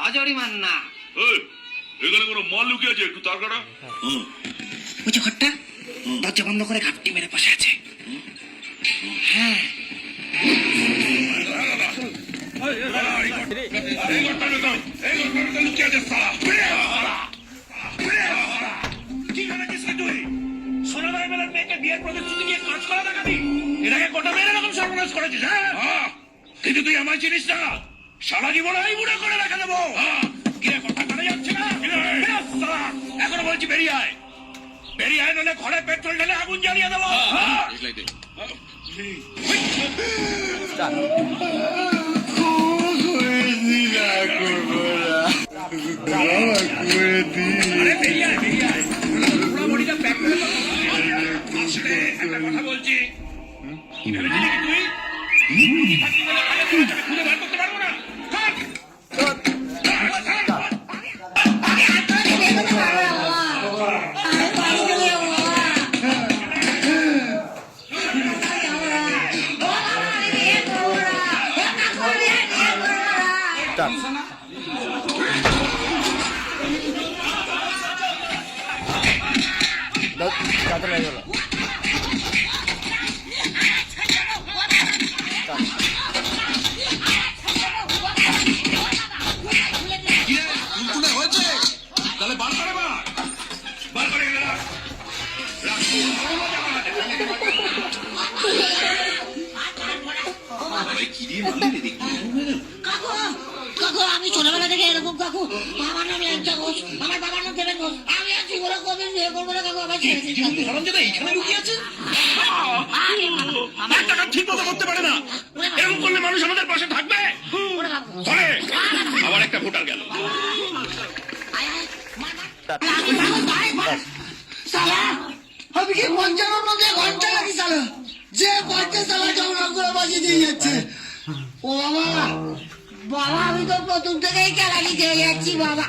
অজরিমান না। এখানে কোনো মাল লুকিয়ে আছে, একটু তার কাটা। ওই যে ঘরটা দরজা বন্ধ করে ঘাপটি মেরে বসে আছে। হ্যাঁ, কিন্তু তুই আমার জিনিস না, সারা জীবন এই বুড়ো করে রেখে দেবো। কথা কাটা যাচ্ছে না, এখনো বলছি বেরিয়ে আয়, বেরিয়ে আয়, নাহলে ঘরে পেট্রোল ঢেলে আগুন জ্বালিয়ে দেবো। কথা বলছি, তুই খুঁজে বার করতে পারবো না। তাহলে বার করে বার করে আমি ছোটবেলা থেকে এরকম কাকু, আমার নামে একটা ঘোষ, আমার বাবার নাম দেবেন ঘোষ, আমি আছি ওরা কবে বিয়ে করবো না কাকু, আমার এইখানে লুকিয়ে আছে। ঠিক মতো করতে পারে না, এরকম করলে মানুষ আমাদের পাশে থাকবে। আবার একটা ভোটার গেল। আমি কি পঞ্চান্ন মধ্যে ঘন্টা লাগি সালা, যে পড়তে সালা জমা করে বসে দিয়ে যাচ্ছে। ও বাবা, বাবা আমি তো প্রথম থেকেই কেলানি দিয়ে যাচ্ছি বাবা।